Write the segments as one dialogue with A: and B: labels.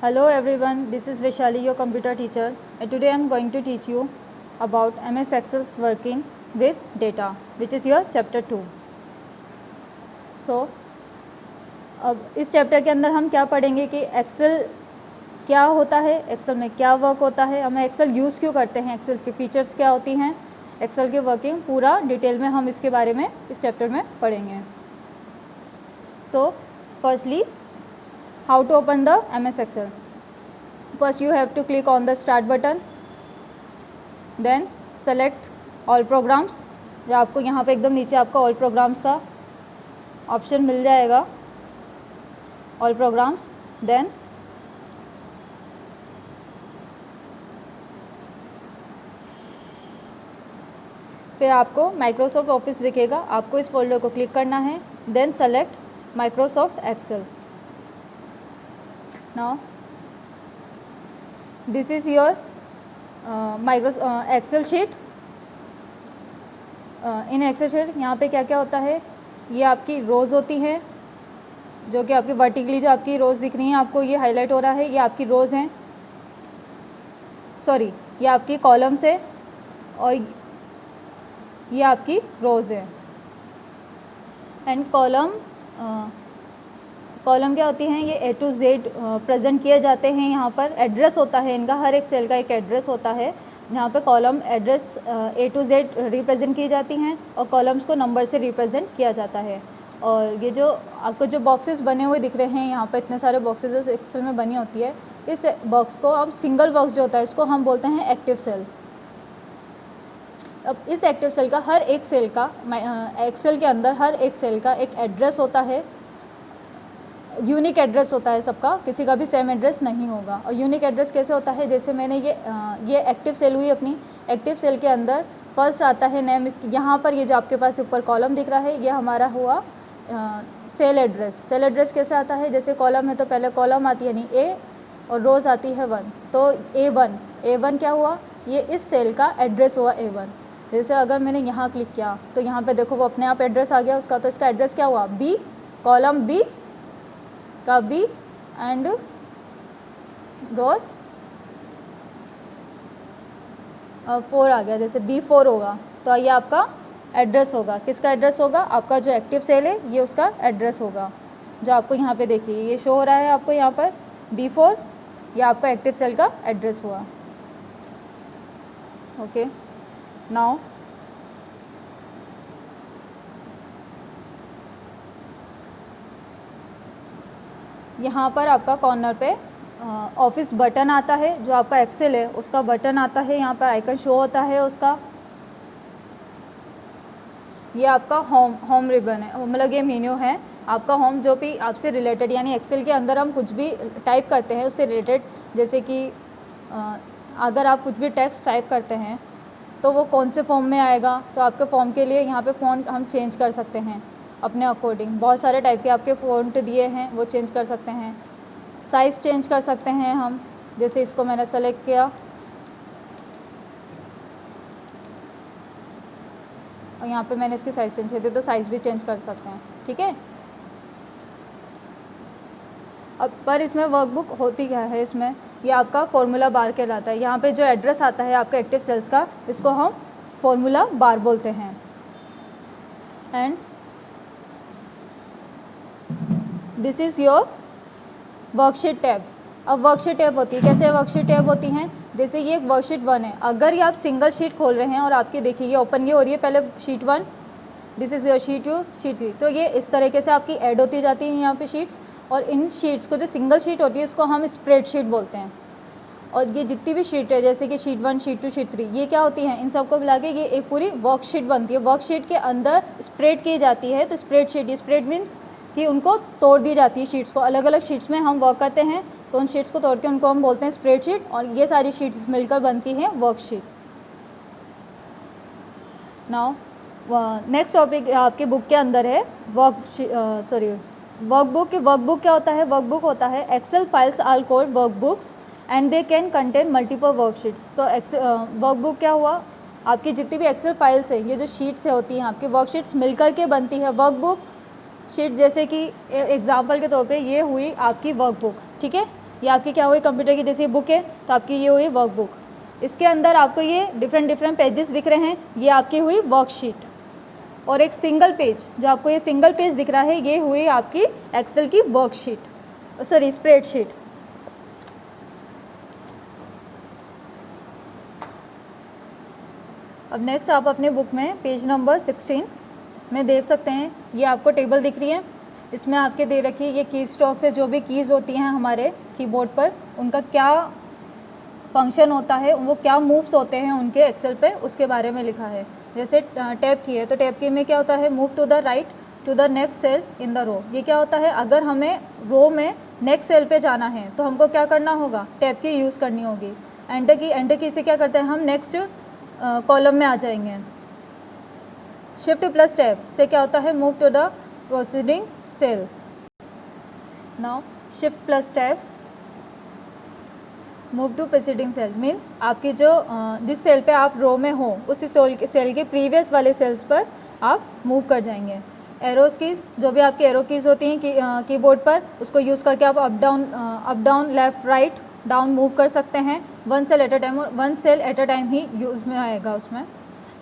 A: Hello everyone, this is Vaishali, your computer teacher, and today I am going to teach you about MS Excel's working with data, which is your chapter 2. So, अब इस chapter के अंदर हम क्या पढ़ेंगे कि Excel क्या होता है, एक्सेल में क्या वर्क होता है, हमें एक्सेल यूज़ क्यों करते हैं, एक्सेल के फीचर्स क्या होती हैं, एक्सेल की वर्किंग पूरा डिटेल में हम इसके बारे में इस चैप्टर में पढ़ेंगे. So, firstly, how to open the MS Excel. First you have to click on the start button, then select all programs. जो आपको यहाँ पे एकदम नीचे आपका all programs का ऑप्शन मिल जाएगा, all programs. Then फिर आपको माइक्रोसॉफ्ट ऑफिस दिखेगा, आपको इस फोल्डर को क्लिक करना है, then select Microsoft Excel. Now this is your Excel sheet. In Excel sheet यहाँ पे क्या क्या होता है, ये आपकी रोज़ होती हैं, जो कि आपकी वर्टिकली जो आपकी रोज़ दिख रही हैं, आपको ये हाईलाइट हो रहा है, ये आपकी रोज़ हैं, सॉरी ये आपकी कॉलम्स है और ये आपकी रोज़ है. एंड कॉलम क्या होती हैं, ये A to Z प्रेजेंट किए जाते हैं. यहाँ पर एड्रेस होता है इनका, हर एक सेल का एक एड्रेस होता है. यहाँ पे column address A to Z represent की जाती हैं और कॉलम्स को नंबर से रिप्रेजेंट किया जाता है. और ये जो आपको जो बॉक्सेस बने हुए दिख रहे हैं, यहाँ पर इतने सारे बॉक्सेस एक्सेल में बनी होती है, इस बॉक्स को अब सिंगल बॉक्स जो होता है इसको हम बोलते हैं एक्टिव सेल. अब इस एक्टिव सेल का हर एक सेल का एक्सेल के अंदर हर एक सेल का एक एड्रेस होता है, यूनिक एड्रेस होता है सबका, किसी का भी सेम एड्रेस नहीं होगा. और यूनिक एड्रेस कैसे होता है, जैसे मैंने ये एक्टिव सेल हुई अपनी, एक्टिव सेल के अंदर फर्स्ट आता है नेम. इसकी यहाँ पर ये जो आपके पास ऊपर कॉलम दिख रहा है, ये हमारा हुआ सेल एड्रेस. सेल एड्रेस कैसे आता है, जैसे कॉलम है तो पहले कॉलम आती है यानी ए और रोज़ आती है 1, तो A1 क्या हुआ, ये इस सेल का एड्रेस हुआ A1. जैसे अगर मैंने यहाँ क्लिक किया तो यहाँ पे देखो वो अपने आप एड्रेस आ गया उसका, तो इसका एड्रेस क्या हुआ, B, कॉलम B का B एंड रोज 4 आ गया. जैसे B4 होगा तो ये आपका एड्रेस होगा, किसका एड्रेस होगा, आपका जो एक्टिव सेल है ये उसका एड्रेस होगा, जो आपको यहाँ पे देखिए ये शो हो रहा है आपको यहाँ पर B4, ये आपका एक्टिव सेल का एड्रेस हुआ. ओके, नाउ यहाँ पर आपका कॉर्नर पे ऑफिस बटन आता है, जो आपका एक्सेल है उसका बटन आता है, यहाँ पर आइकन शो होता है उसका. ये आपका होम रिबन है, मतलब ये मेन्यू है आपका होम, जो भी आपसे रिलेटेड, यानी एक्सेल के अंदर हम कुछ भी टाइप करते हैं उससे रिलेटेड, जैसे कि अगर आप कुछ भी टेक्स्ट टाइप करते हैं तो वो कौन से फॉर्म में आएगा, तो आपके फॉर्म के लिए यहाँ पे फ़ॉन्ट हम चेंज कर सकते हैं अपने अकॉर्डिंग. बहुत सारे टाइप के आपके फ़ॉन्ट दिए हैं, वो चेंज कर सकते हैं. साइज़ चेंज कर सकते हैं हम, जैसे इसको मैंने सेलेक्ट किया और यहाँ पे मैंने इसकी साइज़ चेंज कर दी, तो साइज़ भी चेंज कर सकते हैं. ठीक है, अब पर इसमें वर्कबुक होती क्या है, इसमें ये आपका फॉर्मूला बार कहलाता है. यहाँ पे जो एड्रेस आता है आपका एक्टिव सेल्स का, इसको हम फॉर्मूला बार बोलते हैं. And this is your worksheet tab. अब वर्कशीट टैब होती है, कैसे वर्कशीट टैब होती हैं, जैसे ये एक वर्कशीट 1 है, अगर ये आप सिंगल शीट खोल रहे हैं और आपकी देखिए ये ओपन ये हो रही है, पहले sheet 1, this is your sheet 2, sheet 3, तो ये इस तरीके से आपकी ऐड होती जाती हैं यहाँ पे शीट्स. और इन शीट्स को जो सिंगल शीट होती है इसको हम स्प्रेडशीट बोलते हैं. और ये जितनी भी शीट है जैसे कि शीट 1, शीट 2, शीट 3, ये क्या होती हैं, इन सबको मिला के ये एक पूरी वर्कशीट बनती है. वर्कशीट के अंदर स्प्रेड की जाती है, तो स्प्रेडशीट, ये स्प्रेड मीन्स कि उनको तोड़ दी जाती है शीट्स को, अलग अलग शीट्स में हम वर्क करते हैं तो उन शीट्स को तोड़ के उनको हम बोलते हैं स्प्रेडशीट, और ये सारी शीट्स मिलकर बनती हैं वर्कशीट. नाउ नेक्स्ट टॉपिक आपके बुक के अंदर है वर्कबुक. वर्कबुक क्या होता है, वर्कबुक होता है Excel files are called workbooks and they can contain multiple worksheets. तो वर्कबुक क्या हुआ, आपकी जितनी भी एक्सेल फाइल्स है, ये जो शीट्स होती हैं आपकी वर्कशीट्स मिलकर के बनती है वर्कबुक शीट. जैसे कि एग्जांपल के तौर पे ये हुई आपकी वर्कबुक, ठीक है, ये आपकी क्या हुई, कंप्यूटर की जैसे बुक है तो आपकी ये हुई वर्कबुक। इसके अंदर आपको ये डिफरेंट डिफरेंट पेजेस दिख रहे हैं, ये आपकी हुई वर्कशीट। और एक सिंगल पेज, जो आपको ये सिंगल पेज दिख रहा है, ये हुई आपकी एक्सेल की वर्कशीट, सॉरी स्प्रेडशीट। अब नेक्स्ट आप अपने बुक में पेज नंबर 16 में देख सकते हैं, ये आपको टेबल दिख रही है। इसमें आपके दे रखी है ये की स्टॉक से जो भी कीज़ होती हैं हमारे कीबोर्ड पर, उनका क्या फंक्शन होता है, वो क्या मूव्स होते हैं उनके एक्सेल पे, उसके बारे में लिखा है। जैसे टैब की है तो टैब की में क्या होता है, move to the right to the next cell in the row. ये क्या होता है, अगर हमें रो में नेक्स्ट सेल पे जाना है तो हमको क्या करना होगा, टैब की यूज़ करनी होगी। एंटर की से क्या करते हैं, हम नेक्स्ट कॉलम में आ जाएंगे। शिफ्ट प्लस टैब से क्या होता है, move to the proceeding cell. Now shift plus tab move to preceding cell means आपकी जो जिस सेल पे आप रो में हो उसी सेल के प्रीवियस वाले सेल्स पर आप मूव कर जाएंगे। एरोज कीज़, जो भी आपकी एरो कीज़ होती हैं कीबोर्ड पर, उसको यूज़ करके आप up down left right down move कर सकते हैं। One cell at a time ही यूज़ में आएगा उसमें।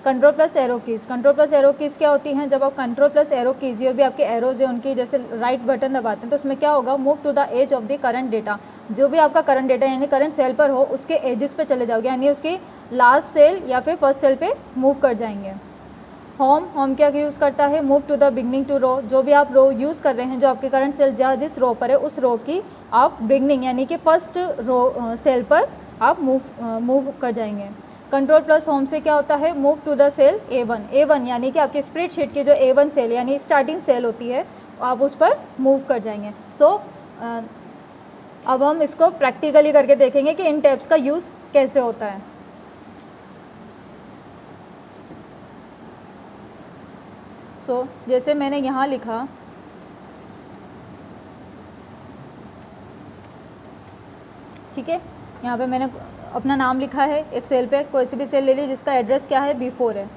A: Control plus arrow keys, control plus arrow keys क्या होती हैं, जब आप कंट्रोल प्लस एरो कीज़, ये भी आपके एरोज है उनकी, जैसे राइट बटन दबाते हैं तो उसमें क्या होगा, move to the edge of the current data. जो भी आपका करंट डेटा यानी करंट सेल पर हो उसके एजेस पे चले जाओगे, यानी उसकी लास्ट सेल या फिर फर्स्ट सेल पे मूव कर जाएंगे। होम क्या यूज़ करता है, move to the beginning to row. जो भी आप रो यूज़ कर रहे हैं, जो आपके करंट सेल जहाँ जिस रो पर है उस रो की आप बिगनिंग यानी कि फर्स्ट रो सेल पर आप मूव कर जाएंगे। कंट्रोल प्लस होम से क्या होता है, move to the cell A1 यानी कि आपकी स्प्रेडशीट की जो A1 सेल यानी स्टार्टिंग सेल होती है, आप उस पर मूव कर जाएंगे। अब हम इसको प्रैक्टिकली करके देखेंगे कि इन टैब्स का यूज़ कैसे होता है। जैसे मैंने यहाँ लिखा, ठीक है, यहाँ पे मैंने अपना नाम लिखा है एक सेल पे, कोई सी भी सेल ले ली जिसका एड्रेस क्या है, B4 है।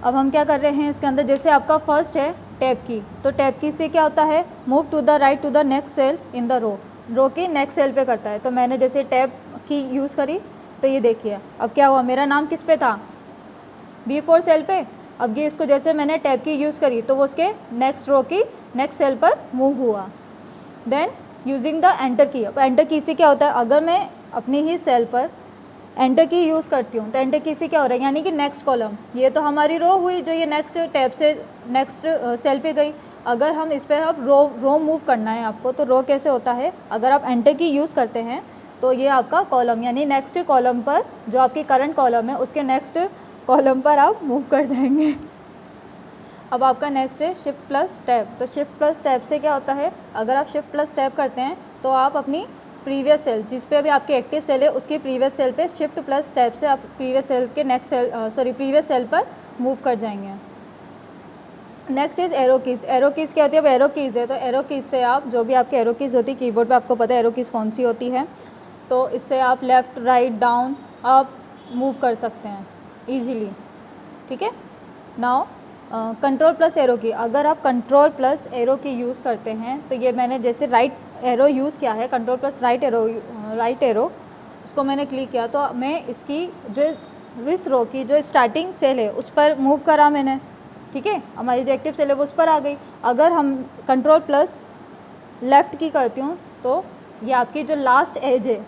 A: अब हम क्या कर रहे हैं इसके अंदर, जैसे आपका फर्स्ट है टैब की, तो टैब की से क्या होता है, move to the right to the next cell in the row की नेक्स्ट सेल पे करता है। तो मैंने जैसे टैब की यूज़ करी तो ये देखिए अब क्या हुआ, मेरा नाम किस पे था, B4 सेल पे। अब ये इसको जैसे मैंने टैब की यूज़ करी तो वो उसके नेक्स्ट रो की नेक्स्ट सेल पर मूव हुआ। देन यूजिंग द एंटर की, अब एंटर की से क्या होता है, अगर मैं अपनी ही सेल पर एंटर की यूज़ करती हूँ तो एंटर की से क्या हो रहा है, यानी कि नेक्स्ट कॉलम, ये तो हमारी रो हुई जो ये नेक्स्ट टैब से नेक्स्ट सेल पे गई। अगर हम इस पर अब रो मूव करना है आपको, तो रो कैसे होता है, अगर आप एंटर की यूज़ करते हैं तो ये आपका कॉलम यानी नेक्स्ट कॉलम पर, जो आपकी करंट कॉलम है उसके नेक्स्ट कॉलम पर आप मूव कर जाएंगे। अब आपका नेक्स्ट है शिफ्ट प्लस टैब। तो शिफ्ट प्लस टैब से क्या होता है, अगर आप शिफ्ट प्लस टैब करते हैं तो आप अपनी प्रीवियस सेल जिस पे अभी आपकी एक्टिव सेल है उसकी प्रीवियस सेल पे शिफ्ट प्लस टैब से आप प्रीवियस सेल के प्रीवियस सेल पर मूव कर जाएंगे। Next is arrow keys. Arrow keys क्या होती है, अब एरो कीज़ है तो एरो कीज़ से आप जो भी आपकी एरो कीज़ होती है कीबोर्ड पे, आपको पता है एरो कीज़ कौन सी होती है, तो इससे आप लेफ़्ट राइट डाउन आप मूव कर सकते हैं ईजीली, ठीक है। नाउ कंट्रोल प्लस एरो की, अगर आप कंट्रोल प्लस एरो की यूज़ करते हैं तो ये मैंने जैसे राइट एरो यूज़ किया है, कंट्रोल प्लस राइट एरो उसको मैंने क्लिक किया तो मैं इसकी जो इस रो की जो स्टार्टिंग सेल है उस पर मूव करा मैंने, ठीक है, हमारी जो एक्टिव सेल है वो उस पर आ गई। अगर हम कंट्रोल प्लस लेफ़्ट की करती हूँ तो ये आपकी जो लास्ट एज है,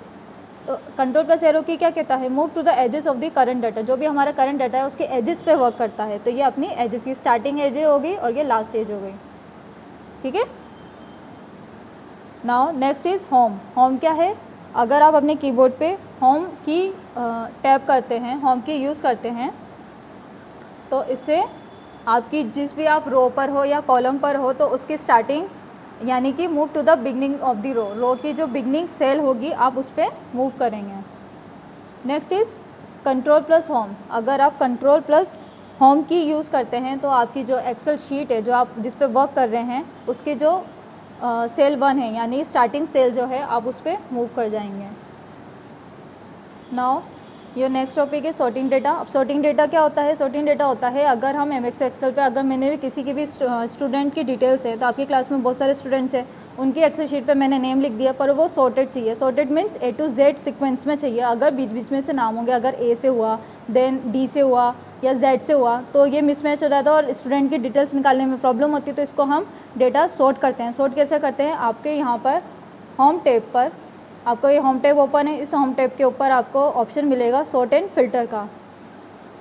A: तो कंट्रोल प्लस एरो की क्या कहता है, move to the edges of the current data. जो भी हमारा करंट डाटा है उसके एजेस पे वर्क करता है, तो ये अपनी एजेस की स्टार्टिंग एज हो गई और ये लास्ट एज हो गई, ठीक है। Now next is home. Home क्या है, अगर आप अपने कीबोर्ड पे होम की टैप करते हैं, होम की यूज़ करते हैं, तो इससे आपकी जिस भी आप रो पर हो या कॉलम पर हो तो उसकी स्टार्टिंग यानी कि move to the beginning of the row की जो बिगनिंग सेल होगी आप उस पर मूव करेंगे। Next is control plus home. अगर आप कंट्रोल प्लस होम की यूज़ करते हैं तो आपकी जो एक्सेल शीट है जो आप जिस पे वर्क कर रहे हैं उसकी जो सेल 1 है यानी स्टार्टिंग सेल जो है आप उस पर मूव कर जाएंगे। नाउ ये नेक्स्ट टॉपिक है सॉर्टिंग डेटा। अब सॉर्टिंग डेटा क्या होता है, सॉर्टिंग डेटा होता है अगर हम एमएक्स एक्सेल पे अगर मैंने भी किसी की भी स्टूडेंट की डिटेल्स है, तो आपकी क्लास में बहुत सारे स्टूडेंट्स हैं, उनकी एक्सेल शीट पे मैंने नेम लिख दिया, पर वो सॉर्टेड चाहिए। Sorted means A to Z sequence में चाहिए। अगर बीच बीच में से नाम होंगे, अगर A से हुआ, देन D से हुआ या Z से हुआ, तो ये मिसमैच हो जाता है और स्टूडेंट की डिटेल्स निकालने में प्रॉब्लम होती है। तो इसको हम डेटा सॉर्ट करते हैं। सॉर्ट कैसे करते हैं? आपके यहाँ पर होम टैब पर, आपको ये होम टैब ओपन है, इस होम टैब के ऊपर आपको ऑप्शन मिलेगा सॉर्ट एंड फिल्टर का।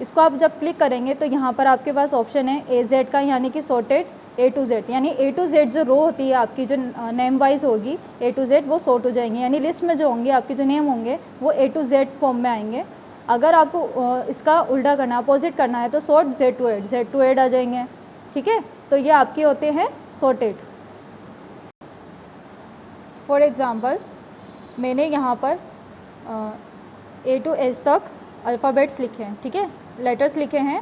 A: इसको आप जब क्लिक करेंगे तो यहाँ पर आपके पास ऑप्शन है AZ का, यानी कि सॉर्टेड A to Z, यानी A to Z जो रो होती है आपकी, जो नेम वाइज होगी A to Z, वो सॉर्ट हो जाएंगे, यानी लिस्ट में जो होंगे आपके जो नेम होंगे वो A to Z फॉर्म में आएंगे। अगर आपको इसका उल्टा करना है, अपोजिट करना है, तो सॉर्ट Z to A आ जाएंगे। ठीक है, तो ये आपके होते हैं सॉर्टेड। फॉर एग्ज़ाम्पल मैंने यहाँ पर A to H तक अल्फ़ाबेट्स लिखे हैं, ठीक है, लेटर्स लिखे हैं।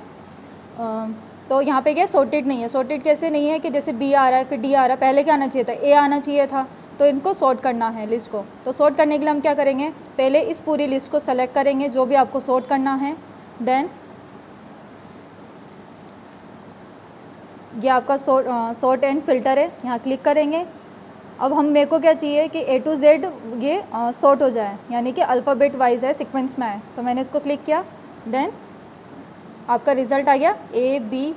A: तो यहाँ पे क्या सॉर्टेड नहीं है। सॉर्टेड कैसे नहीं है कि जैसे B आ रहा है, फिर D आ रहा है, पहले क्या आना चाहिए था? A आना चाहिए था। तो इनको सॉर्ट करना है लिस्ट को। तो सॉर्ट करने के लिए हम क्या करेंगे? पहले इस पूरी लिस्ट को सेलेक्ट करेंगे जो भी आपको सॉर्ट करना है। देन ये आपका सॉर्ट एंड फिल्टर है, यहाँ क्लिक करेंगे। अब हम मेरे को क्या चाहिए कि A to Z ये सॉर्ट हो जाए, यानी कि अल्फ़ाबेट वाइज है, सीक्वेंस में है। तो मैंने इसको क्लिक किया, देन आपका रिज़ल्ट आ गया ABDEFGHI।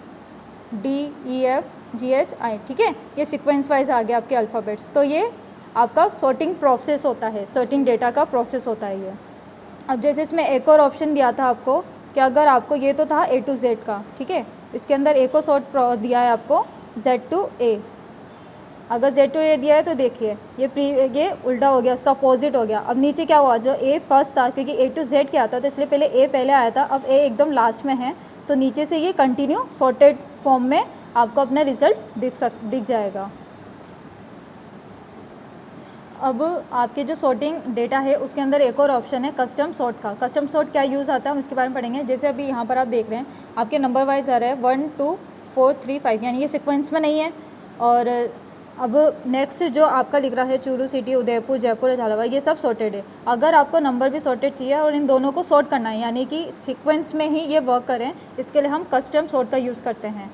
A: ठीक है, ये सीक्वेंस वाइज आ गया आपके अल्फ़ाबेट्स। तो ये आपका सॉर्टिंग प्रोसेस होता है, सॉर्टिंग डेटा का प्रोसेस होता है ये। अब जैसे इसमें एक और ऑप्शन दिया था आपको कि अगर आपको, ये तो था A to Z का, ठीक है, इसके अंदर A को सॉर्ट दिया है आपको Z to A। अगर Z to A दिया है तो देखिए ये उल्टा हो गया, उसका अपोजिट हो गया। अब नीचे क्या हुआ, जो A फर्स्ट था, क्योंकि A to Z क्या था तो इसलिए पहले A पहले आया था, अब A एकदम लास्ट में है, तो नीचे से ये कंटिन्यू सॉर्टेड फॉर्म में आपको अपना रिज़ल्ट दिख जाएगा। अब आपके जो सॉर्टिंग डेटा है उसके अंदर एक और ऑप्शन है कस्टम सॉर्ट का। कस्टम सॉर्ट क्या यूज़ आता है, हम इसके बारे में पढ़ेंगे। जैसे अभी यहाँ पर आप देख रहे हैं आपके नंबर वाइज आ रहा है 1 2 4 3 5, यानी ये सीक्वेंस में नहीं है। और अब नेक्स्ट जो आपका लिख रहा है चूरू सिटी, उदयपुर, जयपुर, झालावाड़, ये सब सॉर्टेड है। अगर आपको नंबर भी सॉर्टेड चाहिए और इन दोनों को सॉर्ट करना है, यानी कि सीक्वेंस में ही ये वर्क करें, इसके लिए हम कस्टम सॉर्ट का यूज़ करते हैं।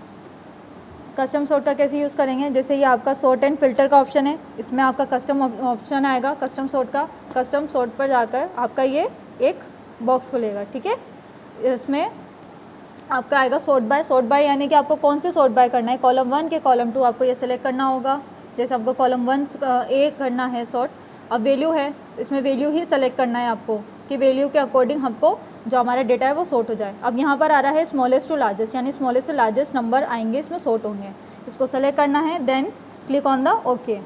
A: कस्टम सॉर्ट का कैसे यूज़ करेंगे? जैसे ये आपका सॉर्ट एंड फिल्टर का ऑप्शन है, इसमें आपका कस्टम ऑप्शन आएगा कस्टम सॉर्ट का। कस्टम सॉर्ट पर जाकर आपका ये एक बॉक्स खुलेगा, ठीक है, इसमें आपका आएगा सॉर्ट बाय। सॉर्ट बाय यानी कि आपको कौन से सॉर्ट बाय करना है, कॉलम 1 के कॉलम 2 आपको ये सेलेक्ट करना होगा। जैसे आपको कॉलम 1 A करना है सॉर्ट। अब वैल्यू है, इसमें वैल्यू ही सेलेक्ट करना है आपको कि वैल्यू के अकॉर्डिंग हमको जो हमारा डेटा है वो सॉर्ट हो जाए। अब यहाँ पर आ रहा है स्मॉलेस्ट टू लार्जेस्ट, यानी स्मॉलेस्ट से लार्जेस्ट नंबर आएंगे इसमें सॉर्ट होंगे, इसको सेलेक्ट करना है। Then click on the okay.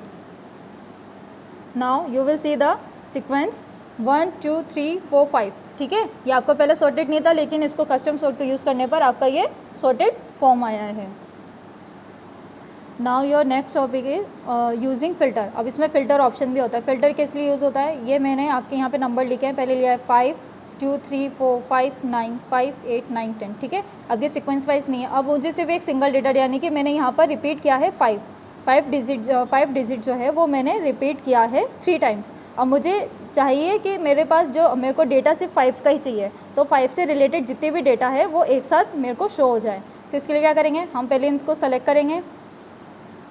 A: Now you will see the sequence 1 2 3 4 5, ठीक है। ये आपको पहले सॉर्टेड नहीं था, लेकिन इसको कस्टम सॉर्ट को यूज़ करने पर आपका ये सॉर्टेड फॉर्म आया है। Now your next topic is using filter. अब इसमें फ़िल्टर ऑप्शन भी होता है। फ़िल्टर किस लिए यूज़ होता है, ये मैंने आपके यहाँ पे नंबर लिखे हैं, पहले लिया है 5 2 3 4 5 9 5 8 9 10, ठीक है। अब ये सीक्वेंस वाइज नहीं है। अब मुझे सिर्फ एक सिंगल डेटा, यानी कि मैंने यहाँ पर रिपीट किया है 5 डिजिट जो है वो मैंने रिपीट किया है 3 टाइम्स। अब मुझे चाहिए कि मेरे पास जो मेरे को डेटा सिर्फ 5 का ही चाहिए, तो 5 से रिलेटेड जितने भी डेटा है वो एक साथ मेरे को शो हो जाए। तो इसके लिए क्या करेंगे, हम पहले इनको सेलेक्ट करेंगे,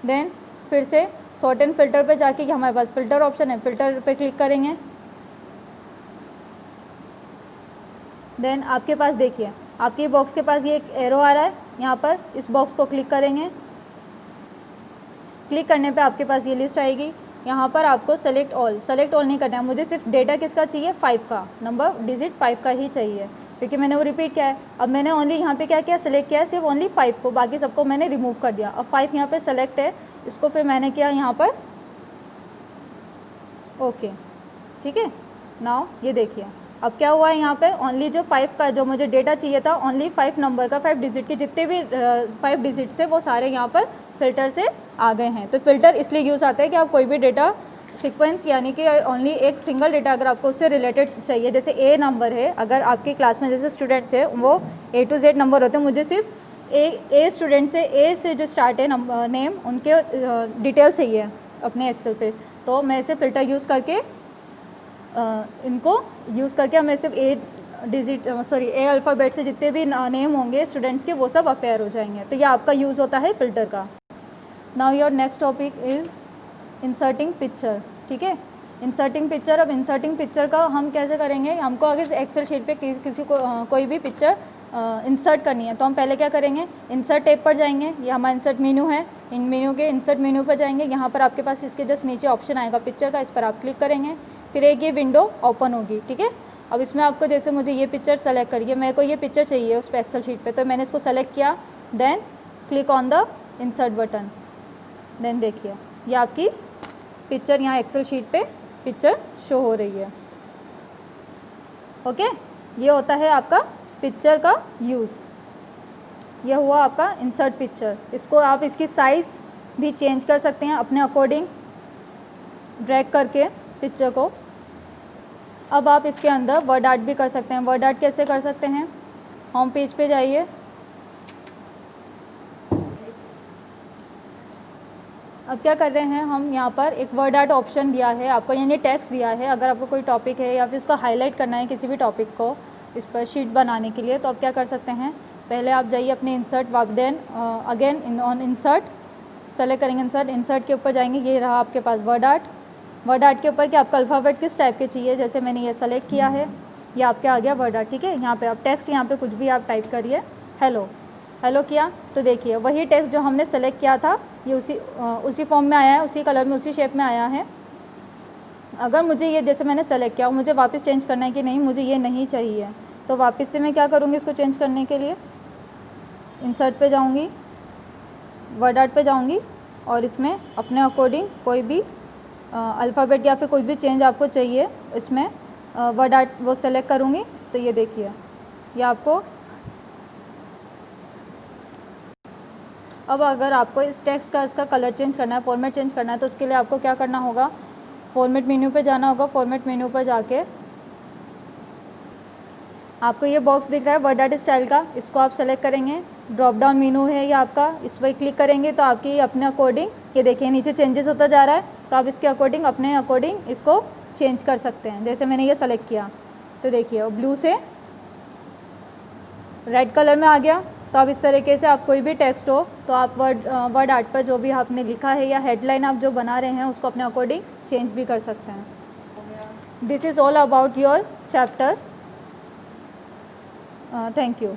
A: देन फिर से सॉर्ट एंड फिल्टर पे जाके हमारे पास फ़िल्टर ऑप्शन है, फ़िल्टर पे क्लिक करेंगे। देन आपके पास देखिए आपके बॉक्स के पास ये एक एरो आ रहा है, यहाँ पर इस बॉक्स को क्लिक करेंगे। क्लिक करने पे आपके पास ये लिस्ट आएगी। यहाँ पर आपको सेलेक्ट ऑल नहीं करना है, मुझे सिर्फ डेटा किसका चाहिए, 5 का, नंबर डिजिट 5 का ही चाहिए, क्योंकि मैंने वो रिपीट किया है। अब मैंने ओनली यहाँ पे क्या किया, सेलेक्ट किया है सिर्फ ओनली 5 को, बाकी सबको मैंने रिमूव कर दिया। अब 5 यहाँ पे सेलेक्ट है, इसको फिर मैंने किया यहाँ पर ओके, ठीक है। नाउ ये देखिए अब क्या हुआ है, यहाँ पे ओनली जो 5 का जो मुझे डेटा चाहिए था, ओनली 5 नंबर का, 5 डिजिट के जितने भी 5 डिजिट से वो सारे यहाँ पर फिल्टर से आ गए हैं। तो फिल्टर इसलिए यूज़ आता है कि आप कोई भी डेटा सीक्वेंस, यानी कि ओनली एक सिंगल डेटा अगर आपको उससे रिलेटेड चाहिए, जैसे ए नंबर है, अगर आपकी क्लास में जैसे स्टूडेंट्स है वो A to Z नंबर होते हैं, मुझे सिर्फ ए स्टूडेंट से, ए से जो स्टार्ट है नेम, उनके डिटेल चाहिए अपने एक्सेल पे। तो मैं इसे फ़िल्टर यूज़ करके इनको यूज़ करके हमें सिर्फ ए अल्फ़ाबेट से जितने भी नेम होंगे स्टूडेंट्स के वो सब अपेयर हो जाएंगे। तो ये आपका यूज़ होता है फ़िल्टर का। Now your next topic is inserting picture, ठीक है, इंसर्टिंग पिक्चर। अब इंसर्टिंग पिक्चर का हम कैसे करेंगे, हमको अगर एक्सेल शीट पे किसी को कोई भी पिक्चर इंसर्ट करनी है तो हम पहले क्या करेंगे, इंसर्ट टैब पर जाएंगे, ये हमारा इंसर्ट मेन्यू है, इन मेन्यू के इंसर्ट मेन्यू पर जाएंगे, यहाँ पर आपके पास इसके जस्ट नीचे ऑप्शन आएगा पिक्चर का, इस पर आप क्लिक करेंगे, फिर एक ये विंडो ओपन होगी, ठीक है। अब इसमें आपको जैसे मुझे ये पिक्चर सेलेक्ट करिए, मेरे को ये पिक्चर चाहिए उस पर एक्सेल शीट पे, तो मैंने इसको सेलेक्ट किया, then click on the insert button, then देखिए ये आपकी पिक्चर यहाँ एक्सेल शीट पे पिक्चर शो हो रही है। ओके, ये होता है आपका पिक्चर का यूज़। यह हुआ आपका इंसर्ट पिक्चर। इसको आप इसकी साइज़ भी चेंज कर सकते हैं अपने अकॉर्डिंग, ड्रैग करके पिक्चर को। अब आप इसके अंदर वर्ड आर्ट भी कर सकते हैं। वर्ड आर्ट कैसे कर सकते हैं, होम पेज पे जाइए, अब क्या कर रहे हैं हम, यहाँ पर एक वर्ड आर्ट ऑप्शन दिया है आपको, यानी टेक्स्ट दिया है। अगर आपको कोई टॉपिक है या फिर उसको हाईलाइट करना है किसी भी टॉपिक को इस पर शीट बनाने के लिए, तो आप क्या कर सकते हैं, पहले आप जाइए अपने insert, then again on insert select करेंगे, इंसर्ट के ऊपर जाएंगे, ये रहा आपके पास वर्ड आर्ट। वर्ड आर्ट के ऊपर कि आपका अल्फ़ाबेट किस टाइप के चाहिए, जैसे मैंने ये सेलेक्ट किया है, ये आपके आ गया वर्ड आर्ट, ठीक है। यहाँ पे आप टेक्स्ट, यहाँ पे कुछ भी आप टाइप करिए, हेलो, हेलो किया तो देखिए वही टेक्स्ट जो हमने सेलेक्ट किया था ये उसी फॉर्म में आया है, उसी कलर में, उसी शेप में आया है। अगर मुझे ये जैसे मैंने सेलेक्ट किया, मुझे वापस चेंज करना है कि नहीं, मुझे ये नहीं चाहिए, तो वापस से मैं क्या करूँगी, इसको चेंज करने के लिए इंसर्ट पे जाऊँगी, वर्ड आर्ट पे जाऊँगी और इसमें अपने अकॉर्डिंग कोई भी अल्फ़ाबेट या फिर कोई भी चेंज आपको चाहिए, इसमें वर्ड आर्ट वो सेलेक्ट करूँगी, तो ये देखिए ये आपको। अब अगर आपको इस टेक्स्ट का इसका कलर चेंज करना है, फॉर्मेट चेंज करना है, तो उसके लिए आपको क्या करना होगा, फॉर्मेट मेन्यू पे जाना होगा। फॉर्मेट मेन्यू पर जाके आपको ये बॉक्स दिख रहा है वर्ड आर्ट स्टाइल का, इसको आप सेलेक्ट करेंगे, ड्रॉप डाउन मेन्यू है ये आपका, इस पर क्लिक करेंगे तो आपकी अपने अकॉर्डिंग ये देखिए नीचे चेंजेस होता जा रहा है, तो आप इसके अकॉर्डिंग अपने अकॉर्डिंग इसको चेंज कर सकते हैं। जैसे मैंने ये सेलेक्ट किया तो देखिए ब्लू से रेड कलर में आ गया। तो अब इस तरीके से आप कोई भी टेक्स्ट हो तो आप वर्ड आर्ट पर जो भी आपने लिखा है या हेडलाइन आप जो बना रहे हैं उसको अपने अकॉर्डिंग चेंज भी कर सकते हैं। This is all about your chapter. Thank you.